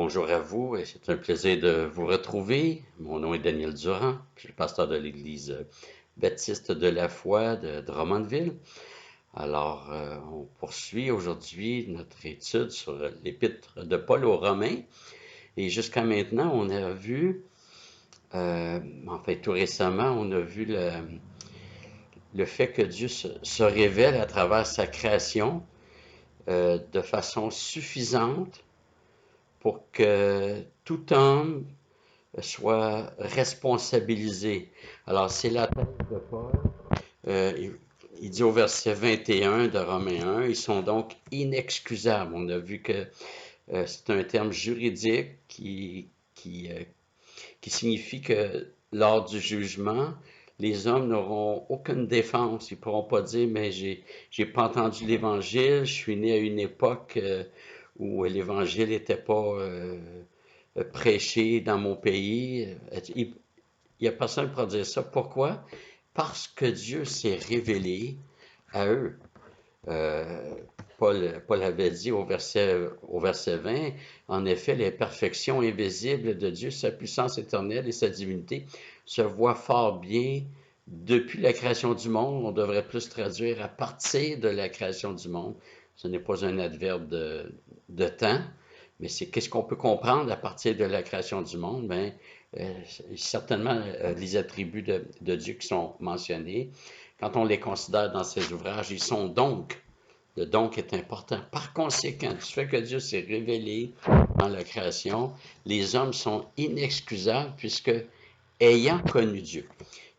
Bonjour à vous, et c'est un plaisir de vous retrouver. Mon nom est Daniel Durand, je suis le pasteur de l'Église baptiste de la foi de Drummondville. Alors, on poursuit aujourd'hui notre étude sur l'Épître de Paul aux Romains. Et jusqu'à maintenant, on a vu, tout récemment, on a vu le fait que Dieu se révèle à travers sa création de façon suffisante pour que tout homme soit responsabilisé. Alors, c'est la thèse de Paul. Il dit au verset 21 de Romains 1, ils sont donc inexcusables. On a vu que c'est un terme juridique qui signifie que lors du jugement, les hommes n'auront aucune défense. Ils ne pourront pas dire, mais j'ai pas entendu l'Évangile, je suis né à une époque où l'Évangile n'était pas prêché dans mon pays. Il n'y a personne qui pourra dire ça. Pourquoi? Parce que Dieu s'est révélé à eux. Euh, Paul avait dit au verset 20, en effet, les perfections invisibles de Dieu, sa puissance éternelle et sa divinité se voient fort bien depuis la création du monde. On devrait plus traduire à partir de la création du monde. Ce n'est pas un adverbe de temps, mais c'est qu'est-ce qu'on peut comprendre à partir de la création du monde. Ben, certainement les attributs de Dieu qui sont mentionnés. Quand on les considère dans ses ouvrages, ils sont donc. Le donc est important. Par conséquent, du fait que Dieu s'est révélé dans la création, les hommes sont inexcusables puisque, ayant connu Dieu,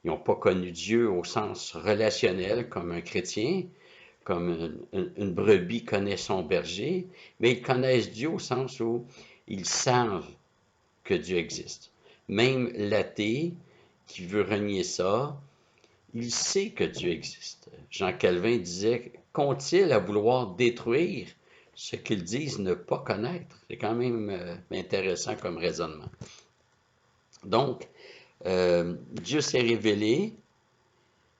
ils n'ont pas connu Dieu au sens relationnel comme un chrétien, comme une brebis connaît son berger, mais ils connaissent Dieu au sens où ils savent que Dieu existe. Même l'athée qui veut renier ça, il sait que Dieu existe. Jean Calvin disait, qu'ont-ils à vouloir détruire ce qu'ils disent ne pas connaître? C'est quand même intéressant comme raisonnement. Donc, Dieu s'est révélé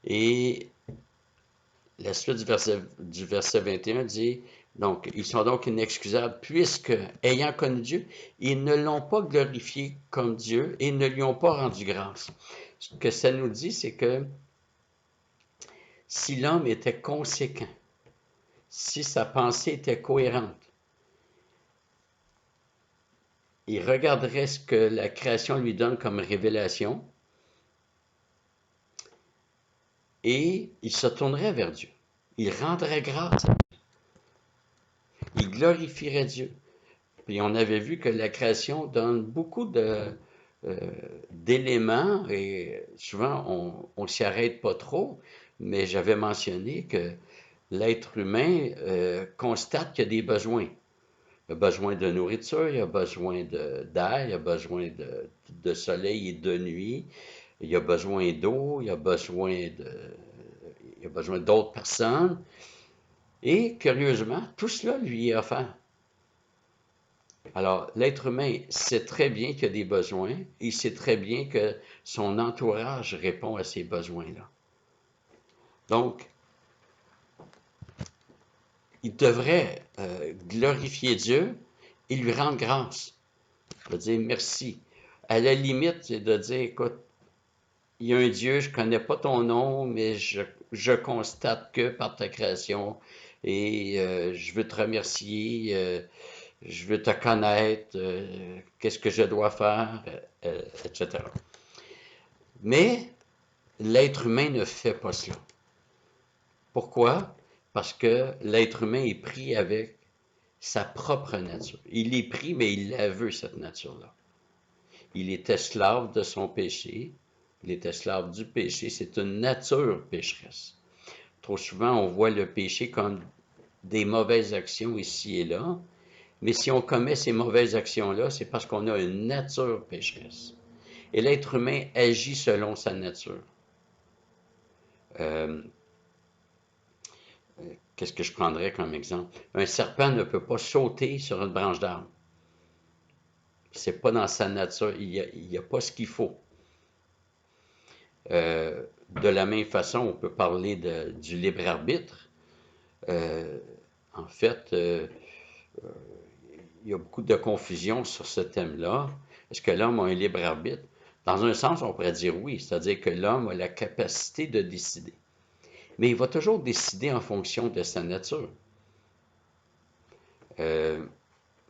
et la suite du verset 21 dit, donc, ils sont donc inexcusables puisque, ayant connu Dieu, ils ne l'ont pas glorifié comme Dieu et ne lui ont pas rendu grâce. Ce que ça nous dit, c'est que si l'homme était conséquent, si sa pensée était cohérente, il regarderait ce que la création lui donne comme révélation et il se tournerait vers Dieu. Il rendrait grâce. Il glorifierait Dieu. Puis on avait vu que la création donne beaucoup d'éléments et souvent on s'y arrête pas trop, mais j'avais mentionné que l'être humain constate qu'il y a des besoins. Il a besoin de nourriture, il a besoin d'air, il a besoin de soleil et de nuit, il a besoin d'eau, il a besoin d'autres personnes. Et curieusement, tout cela lui est offert. Alors, l'être humain sait très bien qu'il y a des besoins, il sait très bien que son entourage répond à ces besoins-là. Donc, il devrait glorifier Dieu et lui rendre grâce. Je veux dire merci. À la limite, c'est de dire, écoute, il y a un Dieu, je ne connais pas ton nom, mais je constate que par ta création, et je veux te remercier, je veux te connaître, qu'est-ce que je dois faire, etc. Mais l'être humain ne fait pas cela. Pourquoi? Parce que l'être humain est pris avec sa propre nature. Il est pris, mais il la veut, cette nature-là. Il est esclave de son péché. Il est esclave du péché. C'est une nature pécheresse. Trop souvent, on voit le péché comme des mauvaises actions ici et là. Mais si on commet ces mauvaises actions-là, c'est parce qu'on a une nature pécheresse. Et l'être humain agit selon sa nature. Euh, Qu'est-ce que je prendrais comme exemple? Un serpent ne peut pas sauter sur une branche d'arbre. C'est pas dans sa nature. Il n'y a pas ce qu'il faut. De la même façon, on peut parler du libre arbitre. En fait, il y a beaucoup de confusion sur ce thème-là. Est-ce que l'homme a un libre arbitre? Dans un sens, on pourrait dire oui, c'est-à-dire que l'homme a la capacité de décider. Mais il va toujours décider en fonction de sa nature.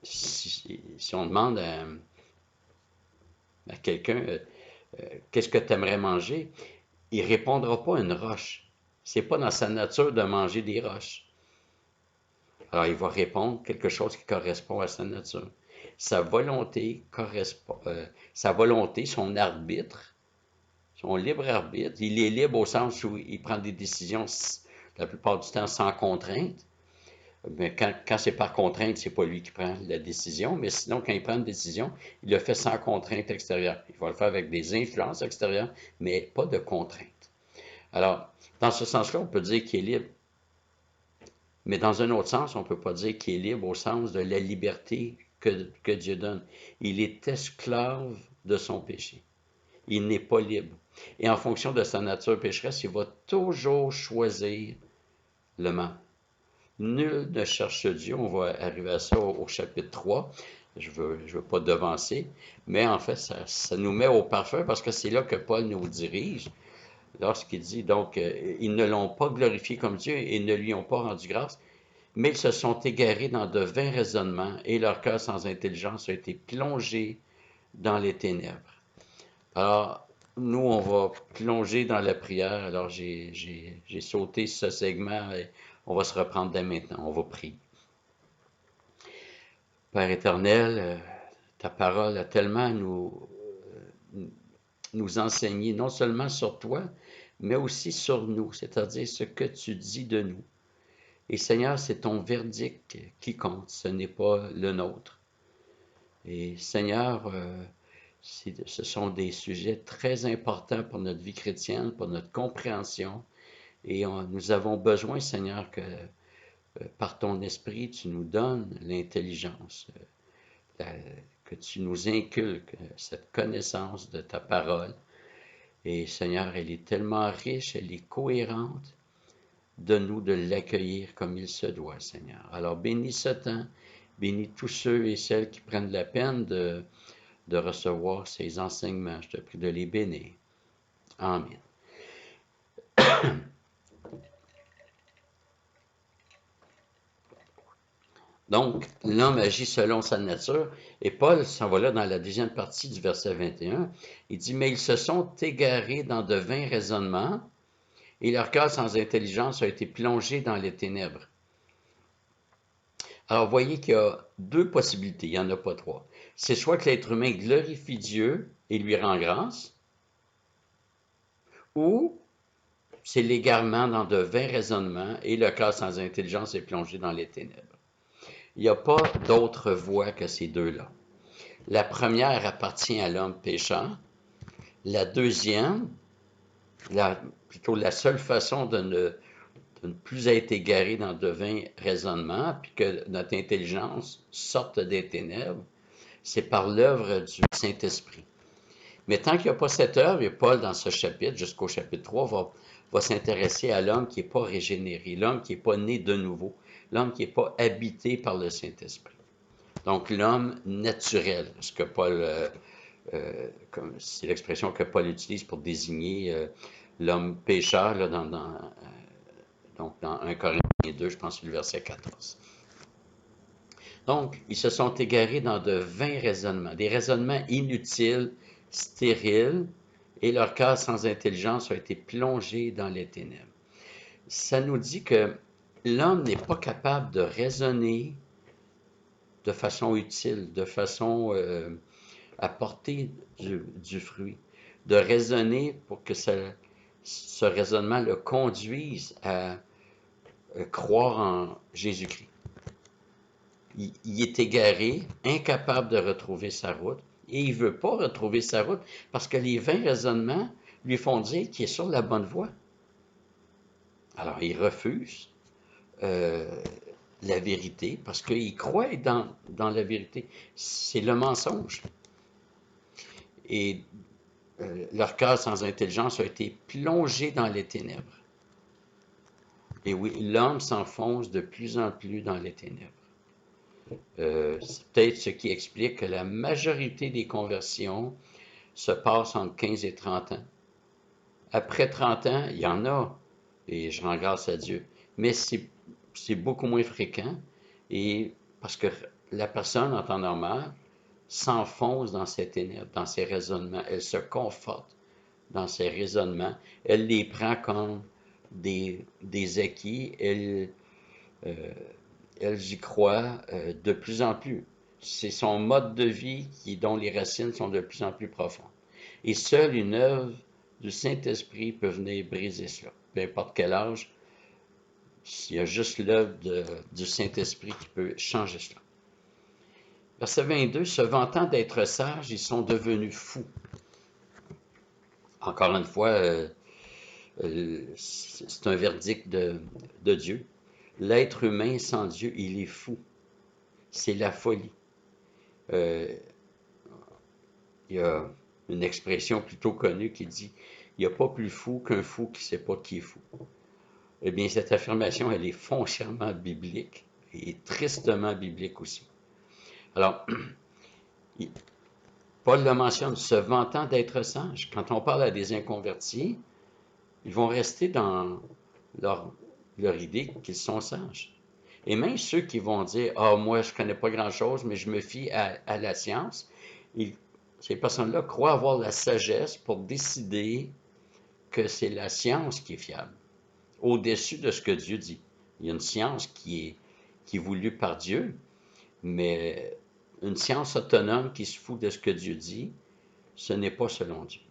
Si on demande à quelqu'un qu'est-ce que tu aimerais manger, il ne répondra pas à une roche. C'est pas dans sa nature de manger des roches. Alors, il va répondre quelque chose qui correspond à sa nature. Sa volonté correspond, sa volonté, son arbitre, son libre arbitre, il est libre au sens où il prend des décisions la plupart du temps sans contrainte. Mais quand c'est par contrainte, c'est pas lui qui prend la décision. Mais sinon, quand il prend une décision, il le fait sans contrainte extérieure. Il va le faire avec des influences extérieures, mais pas de contrainte. Alors, dans ce sens-là, on peut dire qu'il est libre. Mais dans un autre sens, on ne peut pas dire qu'il est libre au sens de la liberté que Dieu donne. Il est esclave de son péché. Il n'est pas libre. Et en fonction de sa nature pécheresse, il va toujours choisir le mal. Nul ne cherche Dieu. On va arriver à ça au chapitre 3. Je veux pas devancer. Mais en fait, ça nous met au parfum parce que c'est là que Paul nous dirige. Lorsqu'il dit, donc, ils ne l'ont pas glorifié comme Dieu et ne lui ont pas rendu grâce, mais ils se sont égarés dans de vains raisonnements et leur cœur sans intelligence a été plongé dans les ténèbres. Alors, nous, on va plonger dans la prière. Alors, j'ai sauté ce segment et on va se reprendre dès maintenant. On va prier. Père éternel, ta parole a tellement nous enseigner, non seulement sur toi, mais aussi sur nous, c'est-à-dire ce que tu dis de nous. Et Seigneur, c'est ton verdict qui compte, ce n'est pas le nôtre. Et Seigneur, ce sont des sujets très importants pour notre vie chrétienne, pour notre compréhension. Et nous avons besoin, Seigneur, que par ton esprit, tu nous donnes l'intelligence, que tu nous inculques cette connaissance de ta parole. Et Seigneur, elle est tellement riche, elle est cohérente. Donne-nous de l'accueillir comme il se doit, Seigneur. Alors bénis ce temps, bénis tous ceux et celles qui prennent la peine de recevoir ces enseignements. Je te prie de les bénir. Amen. Donc, l'homme agit selon sa nature. Et Paul s'en va là dans la deuxième partie du verset 21. Il dit, mais ils se sont égarés dans de vains raisonnements et leur cœur sans intelligence a été plongé dans les ténèbres. Alors, vous voyez qu'il y a deux possibilités, il n'y en a pas trois. C'est soit que l'être humain glorifie Dieu et lui rend grâce, ou c'est l'égarement dans de vains raisonnements et le cœur sans intelligence est plongé dans les ténèbres. Il n'y a pas d'autre voie que ces deux-là. La première appartient à l'homme pécheur. La deuxième, plutôt la seule façon de ne plus être égaré dans de vains raisonnements, puis que notre intelligence sorte des ténèbres, c'est par l'œuvre du Saint-Esprit. Mais tant qu'il n'y a pas cette œuvre, et Paul, dans ce chapitre, jusqu'au chapitre 3, va s'intéresser à l'homme qui n'est pas régénéré, l'homme qui n'est pas né de nouveau, l'homme qui n'est pas habité par le Saint-Esprit. Donc, l'homme naturel, ce que Paul, c'est l'expression que Paul utilise pour désigner l'homme pécheur, là, donc dans 1 Corinthiens 2, je pense que c'est le verset 14. Donc, ils se sont égarés dans de vains raisonnements, des raisonnements inutiles, stériles, et leur cœur sans intelligence a été plongé dans les ténèbres. Ça nous dit que l'homme n'est pas capable de raisonner de façon utile, de façon à porter du fruit, de raisonner pour que ce raisonnement le conduise à croire en Jésus-Christ. Il est égaré, incapable de retrouver sa route, et il ne veut pas retrouver sa route parce que les vains raisonnements lui font dire qu'il est sur la bonne voie. Alors, il refuse la vérité parce qu'il croit dans la vérité. C'est le mensonge. Et leur cœur sans intelligence a été plongé dans les ténèbres. Et oui, l'homme s'enfonce de plus en plus dans les ténèbres. C'est peut-être ce qui explique que la majorité des conversions se passent entre 15 et 30 ans. Après 30 ans, il y en a, et je rends grâce à Dieu, mais c'est beaucoup moins fréquent, et parce que la personne, en temps normal, s'enfonce dans ses ténèbres, dans ses raisonnements, elle se conforte dans ses raisonnements, elle les prend comme des acquis, euh, elle y croit de plus en plus. C'est son mode de vie dont les racines sont de plus en plus profondes. Et seule une œuvre du Saint-Esprit peut venir briser cela. Peu importe quel âge, il y a juste l'œuvre du Saint-Esprit qui peut changer cela. Verset 22, se vantant d'être sages, ils sont devenus fous. Encore une fois, c'est un verdict de Dieu. L'être humain sans Dieu, il est fou. C'est la folie. Euh, il y a une expression plutôt connue qui dit « Il n'y a pas plus fou qu'un fou qui ne sait pas qui est fou ». Eh bien, cette affirmation, elle est foncièrement biblique et tristement biblique aussi. Alors, Paul le mentionne, se vantant d'être sage. Quand on parle à des inconvertis, ils vont rester dans leur idée qu'ils sont sages. Et même ceux qui vont dire, ah, moi, je ne connais pas grand-chose, mais je me fie à la science, ces personnes-là croient avoir la sagesse pour décider que c'est la science qui est fiable, au-dessus de ce que Dieu dit. Il y a une science qui est voulue par Dieu, mais une science autonome qui se fout de ce que Dieu dit, ce n'est pas selon Dieu.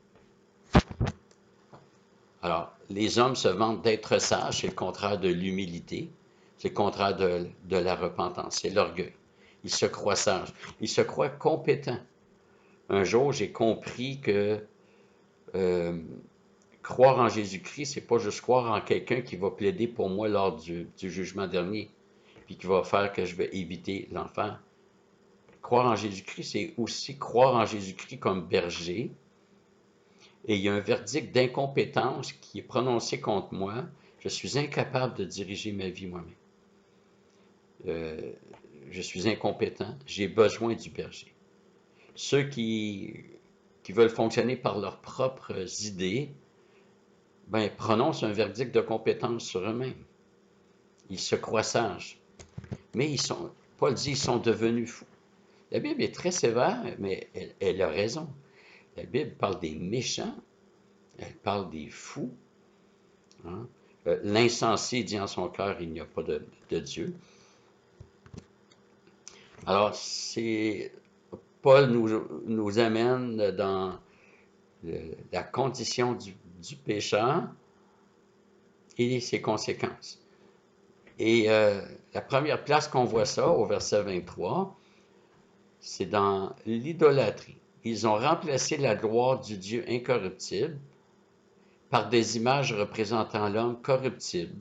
Alors, les hommes se vantent d'être sages, c'est le contraire de l'humilité, c'est le contraire de la repentance, c'est l'orgueil. Ils se croient sages, ils se croient compétents. Un jour, j'ai compris que croire en Jésus-Christ, c'est pas juste croire en quelqu'un qui va plaider pour moi lors du jugement dernier, puis qui va faire que je vais éviter l'enfer. Croire en Jésus-Christ, c'est aussi croire en Jésus-Christ comme berger. Et il y a un verdict d'incompétence qui est prononcé contre moi. Je suis incapable de diriger ma vie moi-même. Je suis incompétent. J'ai besoin du berger. Ceux qui veulent fonctionner par leurs propres idées, ben, prononcent un verdict de compétence sur eux-mêmes. Ils se croient sages. Mais Paul dit, ils sont devenus fous. La Bible est très sévère, mais elle a raison. La Bible parle des méchants, elle parle des fous. Hein? L'insensé dit en son cœur, il n'y a pas de Dieu. Alors, Paul nous amène dans la condition du pécheur et ses conséquences. Et la première place qu'on voit ça, au verset 23, c'est dans l'idolâtrie. Ils ont remplacé la gloire du Dieu incorruptible par des images représentant l'homme corruptible,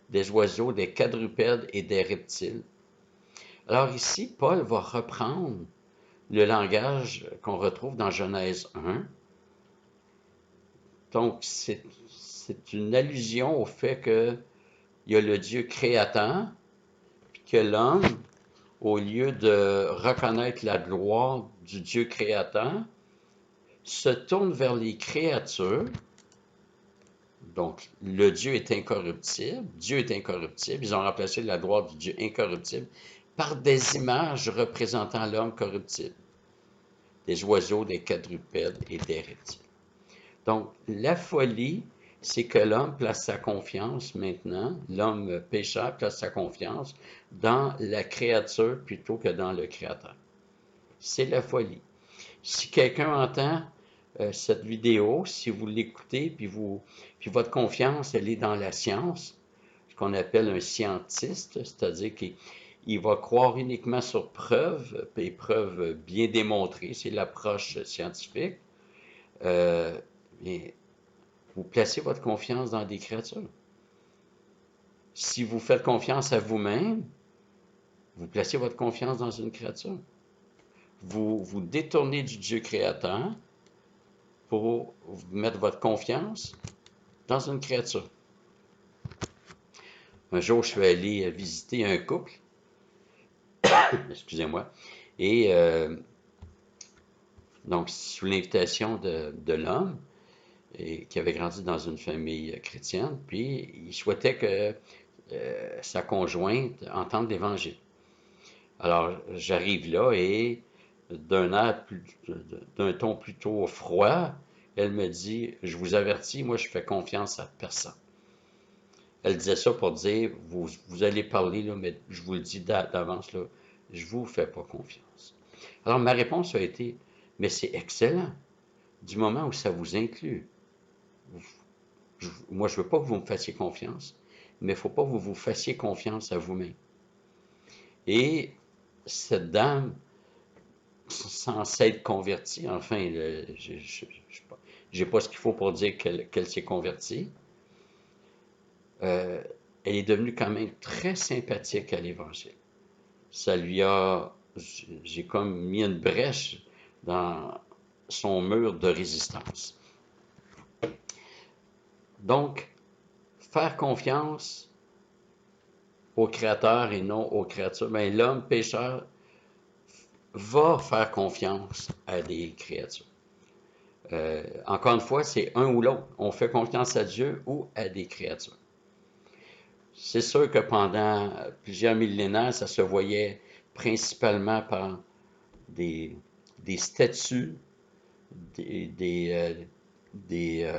des oiseaux, des quadrupèdes et des reptiles. Alors ici, Paul va reprendre le langage qu'on retrouve dans Genèse 1. Donc, c'est une allusion au fait qu'il y a le Dieu créateur, puis que l'homme, au lieu de reconnaître la gloire du Dieu créateur, se tourne vers les créatures. Donc, le Dieu est incorruptible, Dieu est incorruptible, ils ont remplacé la gloire du Dieu incorruptible par des images représentant l'homme corruptible, des oiseaux, des quadrupèdes et des reptiles. Donc, la folie, c'est que l'homme place sa confiance maintenant, l'homme pécheur place sa confiance dans la créature plutôt que dans le Créateur. C'est la folie. Si quelqu'un entend cette vidéo, si vous l'écoutez, puis votre confiance, elle est dans la science, ce qu'on appelle un scientiste, c'est-à-dire qu'il va croire uniquement sur preuves, et preuves bien démontrées, c'est l'approche scientifique, mais vous placez votre confiance dans des créatures. Si vous faites confiance à vous-même, vous placez votre confiance dans une créature. Vous vous détournez du Dieu créateur pour mettre votre confiance dans une créature. Un jour, je suis allé visiter un couple Excusez-moi. Et donc, sous l'invitation de l'homme, qui avait grandi dans une famille chrétienne, puis il souhaitait que sa conjointe entende l'Évangile. Alors, j'arrive là et d'un ton plutôt froid, elle me dit, je vous avertis, moi je fais confiance à personne. Elle disait ça pour dire, vous allez parler, là, mais je vous le dis d'avance, là, je vous fais pas confiance. Alors ma réponse a été, mais c'est excellent, du moment où ça vous inclut. Moi, je veux pas que vous me fassiez confiance, mais il faut pas que vous vous fassiez confiance à vous-même. Et cette dame, sans s'être convertie, enfin, j'ai pas ce qu'il faut pour dire qu'elle s'est convertie, euh, elle est devenue quand même très sympathique à l'Évangile. Ça lui a, j'ai comme mis une brèche dans son mur de résistance. Donc, faire confiance au Créateur et non aux créatures. Mais l'homme pécheur va faire confiance à des créatures. Encore une fois, c'est un ou l'autre. On fait confiance à Dieu ou à des créatures. C'est sûr que pendant plusieurs millénaires, ça se voyait principalement par des, des statues, des, des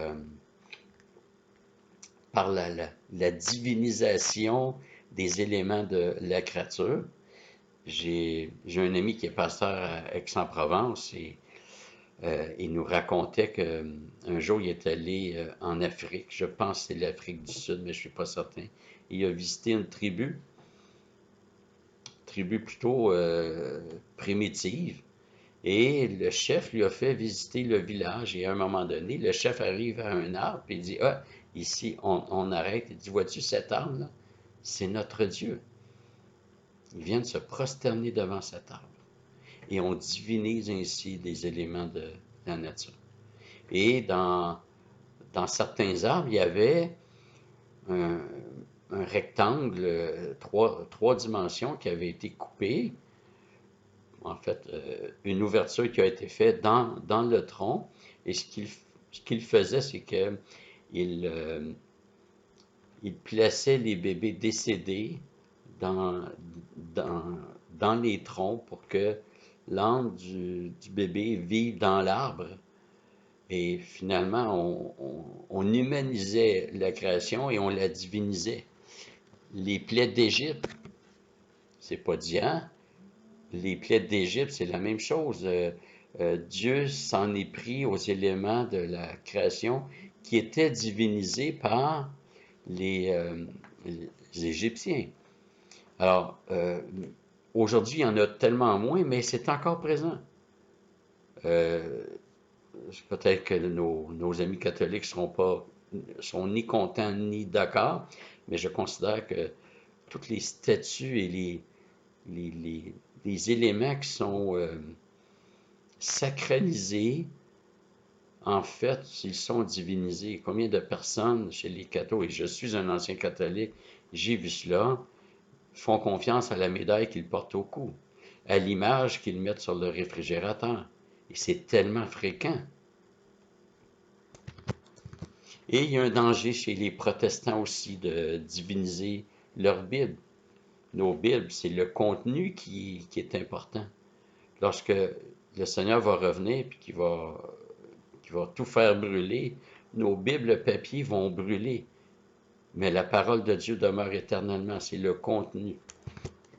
par la divinisation des éléments de la créature. J'ai un ami qui est pasteur à Aix-en-Provence et il nous racontait qu'un jour il est allé en Afrique, je pense que c'est l'Afrique du Sud, mais je ne suis pas certain. Il a visité une tribu plutôt primitive, et le chef lui a fait visiter le village. Et à un moment donné, le chef arrive à un arbre et il dit, ah, ici on arrête. Il dit, vois-tu cet arbre-là? C'est notre Dieu. Ils viennent se prosterner devant cet arbre. Et on divinise ainsi des éléments de la nature. Et dans certains arbres, il y avait un, un rectangle, trois dimensions qui avait été coupé. En fait, une ouverture qui a été faite dans le tronc. Et ce qu'il faisait, c'est qu'il il plaçait les bébés décédés dans, dans, dans les troncs pour que l'âme du bébé vive dans l'arbre. Et finalement, on humanisait la création et on la divinisait. Les plaies d'Égypte, c'est pas Dian. Les plaies d'Égypte, c'est la même chose. Dieu s'en est pris aux éléments de la création qui étaient divinisés par les, les Égyptiens. Alors, aujourd'hui, il y en a tellement moins, mais c'est encore présent. Euh, Peut-être que nos amis catholiques sont ni contents ni d'accord, mais je considère que toutes les statues et les éléments qui sont sacralisés, en fait, ils sont divinisés. Combien de personnes chez les cathos, et je suis un ancien catholique, j'ai vu cela, font confiance à la médaille qu'ils portent au cou, à l'image qu'ils mettent sur le réfrigérateur. Et c'est tellement fréquent. Et il y a un danger chez les protestants aussi de diviniser leur Bible. Nos Bibles, c'est le contenu qui est important. Lorsque le Seigneur va revenir et qu'il va tout faire brûler, nos Bibles papier vont brûler. Mais la parole de Dieu demeure éternellement, c'est le contenu.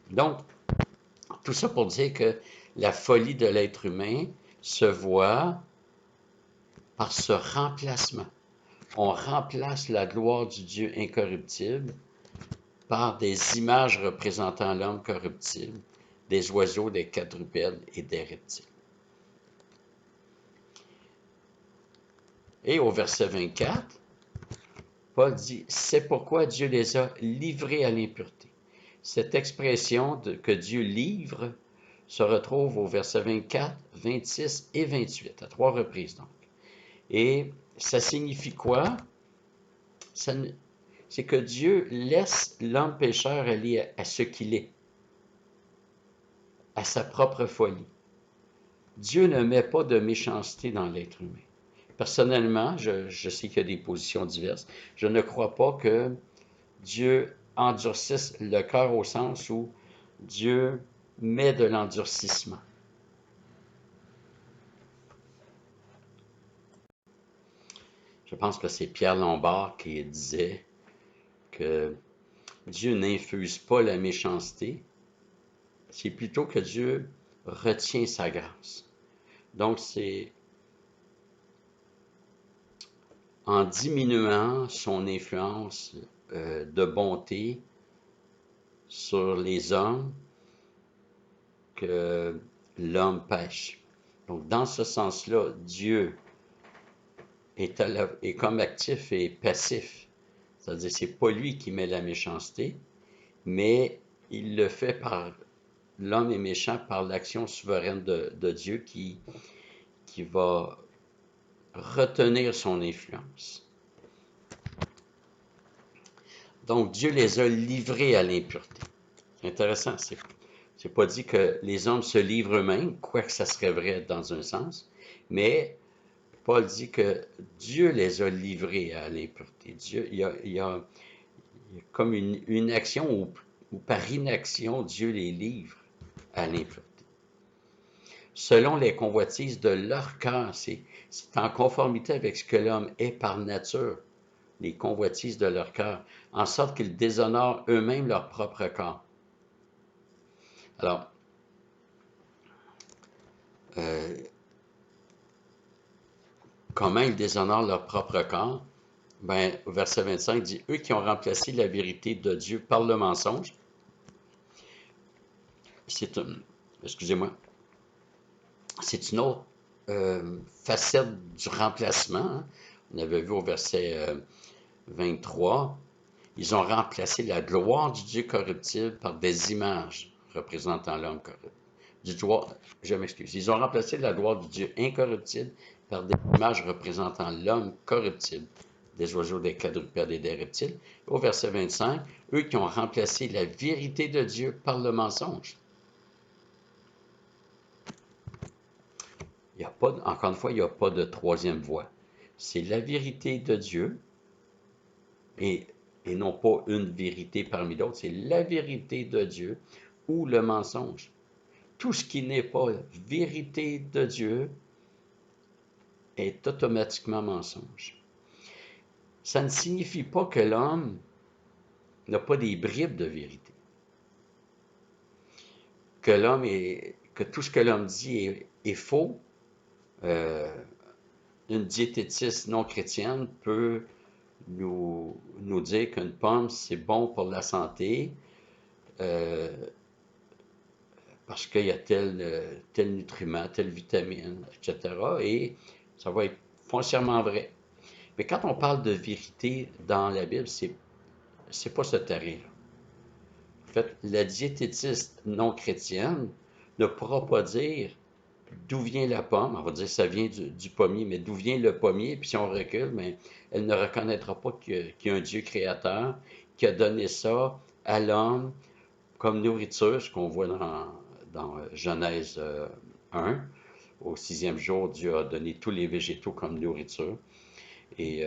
Donc, tout ça pour dire que la folie de l'être humain se voit par ce remplacement. On remplace la gloire du Dieu incorruptible par des images représentant l'homme corruptible, des oiseaux, des quadrupèdes et des reptiles. Et au verset 24, Paul dit, c'est pourquoi Dieu les a livrés à l'impureté. Cette expression que Dieu livre se retrouve au verset 24, 26 et 28, à 3 reprises donc. Et ça signifie quoi? C'est que Dieu laisse l'homme pécheur aller à ce qu'il est. à sa propre folie. Dieu ne met pas de méchanceté dans l'être humain. Personnellement, je sais qu'il y a des positions diverses. Je ne crois pas que Dieu endurcisse le cœur au sens où Dieu met de l'endurcissement. Je pense que c'est Pierre Lombard qui disait que Dieu n'infuse pas la méchanceté, c'est plutôt que Dieu retient sa grâce. Donc c'est en diminuant son influence de bonté sur les hommes que l'homme pêche. Donc dans ce sens-là, Dieu est comme actif et passif. C'est-à-dire c'est pas lui qui met la méchanceté, mais il le fait par l'homme est méchant par l'action souveraine de Dieu qui va retenir son influence. Donc Dieu les a livrés à l'impureté. C'est intéressant, c'est pas dit que les hommes se livrent eux-mêmes, quoique ça serait vrai dans un sens, mais Paul dit que Dieu les a livrés à l'impureté. Dieu, il y a comme une action où par inaction, Dieu les livre à l'impureté. Selon les convoitises de leur cœur, c'est en conformité avec ce que l'homme est par nature, les convoitises de leur cœur, en sorte qu'ils déshonorent eux-mêmes leur propre corps. Alors, comment ils déshonorent leur propre corps? Ben, au verset 25 dit, eux qui ont remplacé la vérité de Dieu par le mensonge, c'est excusez-moi, c'est une autre facette du remplacement. Hein. On avait vu au verset 23, ils ont remplacé la gloire du Dieu corruptible par des images représentant l'homme corruptible. Je m'excuse. Ils ont remplacé la gloire du Dieu incorruptible par des images représentant l'homme corruptible, des oiseaux, des quadrupèdes et des reptiles. Au verset 25, eux qui ont remplacé la vérité de Dieu par le mensonge. Il y a pas, encore une fois, il n'y a pas de troisième voie. C'est la vérité de Dieu et non pas une vérité parmi d'autres, c'est la vérité de Dieu ou le mensonge. Tout ce qui n'est pas vérité de Dieu est automatiquement mensonge. Ça ne signifie pas que l'homme n'a pas des bribes de vérité. Que tout ce que l'homme dit est faux. Une diététiste non chrétienne peut nous dire qu'une pomme, c'est bon pour la santé parce qu'il y a tel nutriment, telle vitamine, etc. Et ça va être foncièrement vrai. Mais quand on parle de vérité dans la Bible, c'est pas ce terrain-là. En fait, la diététiste non chrétienne ne pourra pas dire d'où vient la pomme. On va dire que ça vient du pommier, mais d'où vient le pommier? Puis si on recule, mais elle ne reconnaîtra pas qu'il y a un Dieu créateur qui a donné ça à l'homme comme nourriture, ce qu'on voit dans Genèse 1. Au 6e jour, Dieu a donné tous les végétaux comme nourriture. Et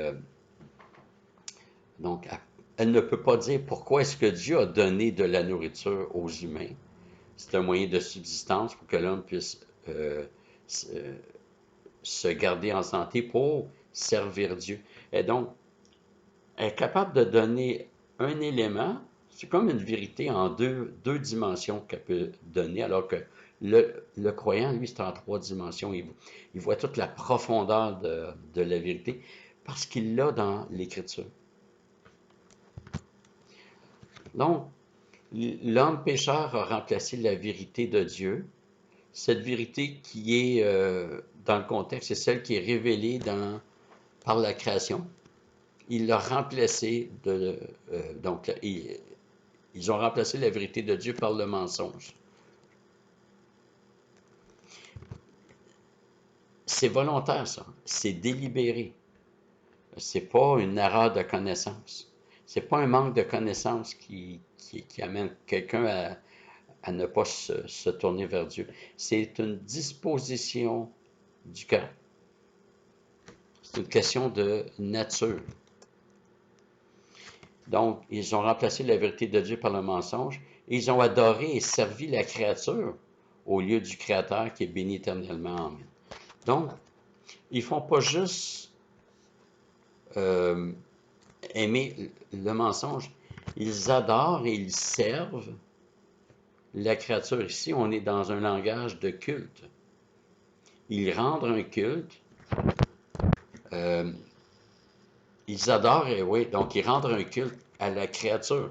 donc, elle ne peut pas dire pourquoi est-ce que Dieu a donné de la nourriture aux humains. C'est un moyen de subsistance pour que l'homme puisse se garder en santé pour servir Dieu. Et donc, elle est capable de donner un élément, c'est comme une vérité en deux dimensions qu'elle peut donner, alors que le croyant, lui, c'est en trois dimensions. Il voit toute la profondeur de la vérité parce qu'il l'a dans l'Écriture. Donc, l'homme pécheur a remplacé la vérité de Dieu. Cette vérité qui est, dans le contexte, c'est celle qui est révélée par la création. Il l'a remplacé donc, ils ont remplacé la vérité de Dieu par le mensonge. C'est volontaire, ça. C'est délibéré. C'est pas une erreur de connaissance. C'est pas un manque de connaissance qui amène quelqu'un à ne pas se tourner vers Dieu. C'est une disposition du cœur. C'est une question de nature. Donc, ils ont remplacé la vérité de Dieu par le mensonge et ils ont adoré et servi la créature au lieu du Créateur qui est béni éternellement. Amen. Donc, ils ne font pas juste aimer le mensonge, ils adorent et ils servent la créature. Ici, on est dans un langage de culte. Ils rendent un culte. Ils adorent, et oui, donc ils rendent un culte à la créature.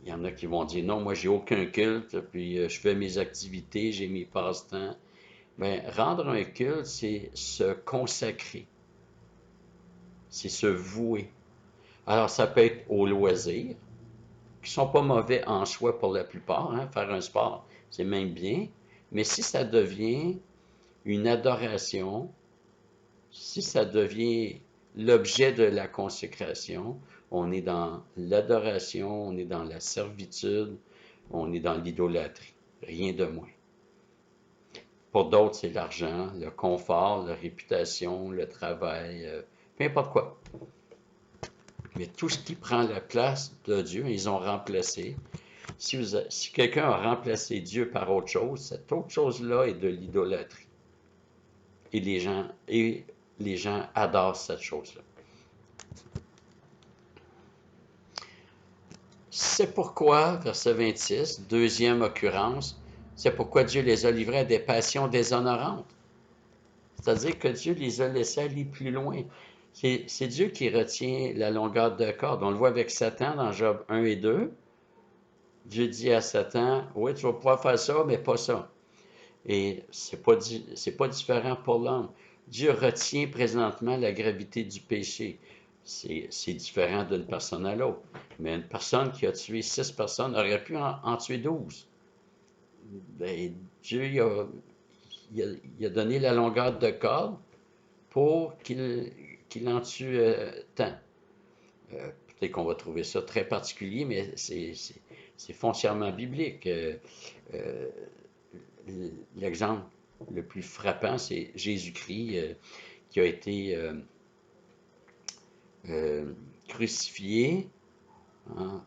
Il y en a qui vont dire non, moi j'ai aucun culte, puis je fais mes activités, j'ai mes passe-temps. Bien, rendre un culte, c'est se consacrer, c'est se vouer. Alors, ça peut être au loisir, qui sont pas mauvais en soi pour la plupart, hein, faire un sport, c'est même bien, mais si ça devient une adoration, si ça devient l'objet de la consécration, on est dans l'adoration, on est dans la servitude, on est dans l'idolâtrie, rien de moins. Pour d'autres, c'est l'argent, le confort, la réputation, le travail, peu importe quoi. Mais tout ce qui prend la place de Dieu, ils ont remplacé. Si quelqu'un a remplacé Dieu par autre chose, cette autre chose-là est de l'idolâtrie. Et les gens adorent cette chose-là. C'est pourquoi, verset 26, deuxième occurrence, c'est pourquoi Dieu les a livrés à des passions déshonorantes. C'est-à-dire que Dieu les a laissés aller plus loin. C'est Dieu qui retient la longueur de corde. On le voit avec Satan dans Job 1 et 2. Dieu dit à Satan, oui, tu vas pouvoir faire ça, mais pas ça. Et c'est pas différent pour l'homme. Dieu retient présentement la gravité du péché. C'est différent d'une personne à l'autre. Mais une personne qui a tué 6 personnes aurait pu en tuer 12. Ben, Dieu il a donné la longueur de corde pour qu'il en tue tant. Peut-être qu'on va trouver ça très particulier, mais c'est foncièrement biblique. L'exemple le plus frappant, c'est Jésus-Christ qui a été crucifié. Hein.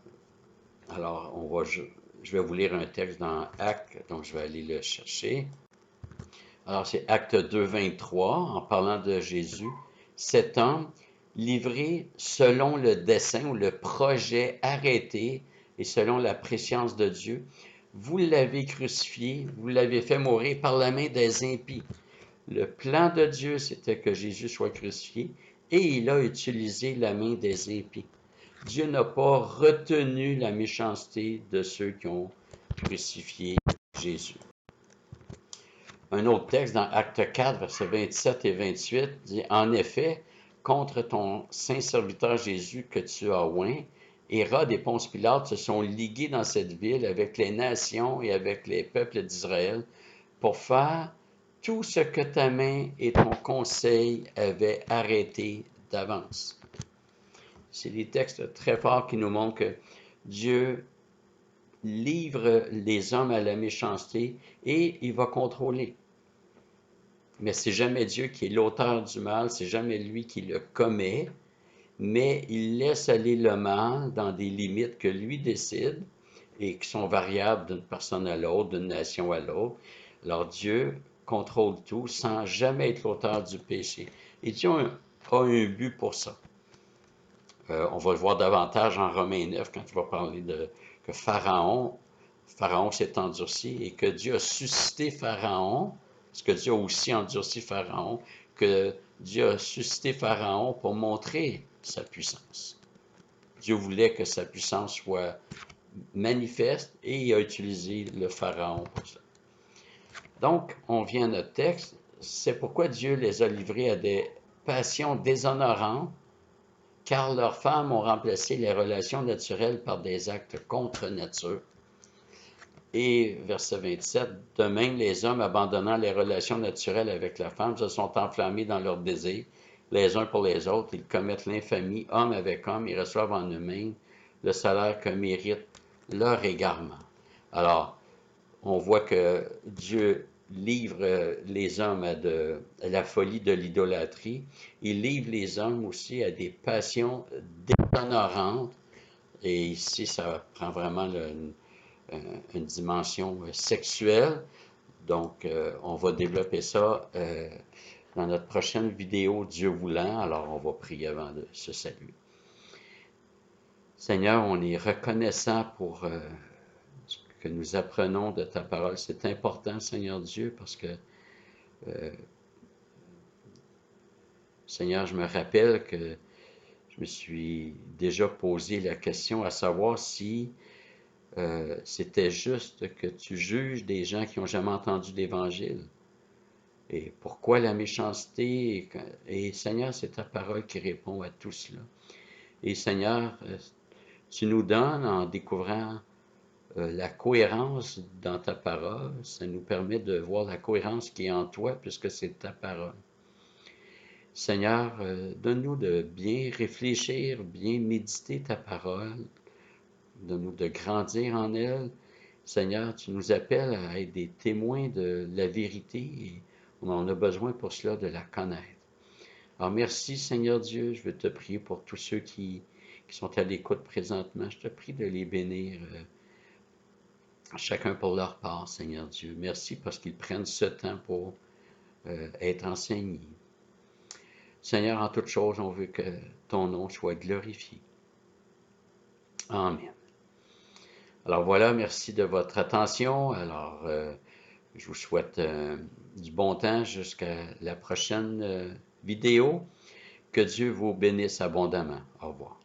Alors, je vais vous lire un texte dans Actes, donc je vais aller le chercher. Alors, c'est Acte 2, 23, en parlant de Jésus. Cet homme, livré selon le dessein ou le projet arrêté et selon la préscience de Dieu, vous l'avez crucifié, vous l'avez fait mourir par la main des impies. Le plan de Dieu, c'était que Jésus soit crucifié et il a utilisé la main des impies. Dieu n'a pas retenu la méchanceté de ceux qui ont crucifié Jésus. Un autre texte dans Acte 4, versets 27 et 28 dit « En effet, contre ton saint serviteur Jésus que tu as oint, Hérode et Ponce Pilate se sont ligués dans cette ville avec les nations et avec les peuples d'Israël pour faire tout ce que ta main et ton conseil avaient arrêté d'avance. » C'est des textes très forts qui nous montrent que Dieu livre les hommes à la méchanceté et il va contrôler. Mais c'est jamais Dieu qui est l'auteur du mal, c'est jamais lui qui le commet, mais il laisse aller le mal dans des limites que lui décide et qui sont variables d'une personne à l'autre, d'une nation à l'autre. Alors Dieu contrôle tout sans jamais être l'auteur du péché. Et Dieu a un but pour ça. On va le voir davantage en Romains 9 quand il va parler que Pharaon s'est endurci et que Dieu a suscité Pharaon, parce que Dieu a aussi endurci Pharaon, que Dieu a suscité Pharaon pour montrer sa puissance. Dieu voulait que sa puissance soit manifeste et il a utilisé le Pharaon pour ça. Donc, on vient à notre texte. C'est pourquoi Dieu les a livrés à des passions déshonorantes, car leurs femmes ont remplacé les relations naturelles par des actes contre nature. Et verset 27, de même les hommes abandonnant les relations naturelles avec la femme se sont enflammés dans leurs désirs, les uns pour les autres, ils commettent l'infamie, homme avec homme, ils reçoivent en eux-mêmes le salaire que mérite leur égarement. Alors, on voit que Dieu livre les hommes à la folie de l'idolâtrie. Il livre les hommes aussi à des passions déshonorantes. Et ici, ça prend vraiment une dimension sexuelle. Donc, on va développer ça dans notre prochaine vidéo, Dieu voulant. Alors, on va prier avant de se saluer. Seigneur, on est reconnaissant pour ce que nous apprenons de ta parole. C'est important, Seigneur Dieu, parce que, Seigneur, je me rappelle que je me suis déjà posé la question à savoir si c'était juste que tu juges des gens qui n'ont jamais entendu l'Évangile. Et pourquoi la méchanceté? Et Seigneur, c'est ta parole qui répond à tout cela. Et Seigneur, tu nous donnes en découvrant la cohérence dans ta parole. Ça nous permet de voir la cohérence qui est en toi puisque c'est ta parole. Seigneur, donne-nous de bien réfléchir, bien méditer ta parole. Donne-nous de grandir en elle. Seigneur, tu nous appelles à être des témoins de la vérité et on a besoin pour cela de la connaître. Alors merci Seigneur Dieu, je veux te prier pour tous ceux qui sont à l'écoute présentement. Je te prie de les bénir, chacun pour leur part, Seigneur Dieu. Merci parce qu'ils prennent ce temps pour être enseignés. Seigneur, en toutes choses, on veut que ton nom soit glorifié. Amen. Alors voilà, merci de votre attention. Alors, je vous souhaite du bon temps jusqu'à la prochaine vidéo. Que Dieu vous bénisse abondamment. Au revoir.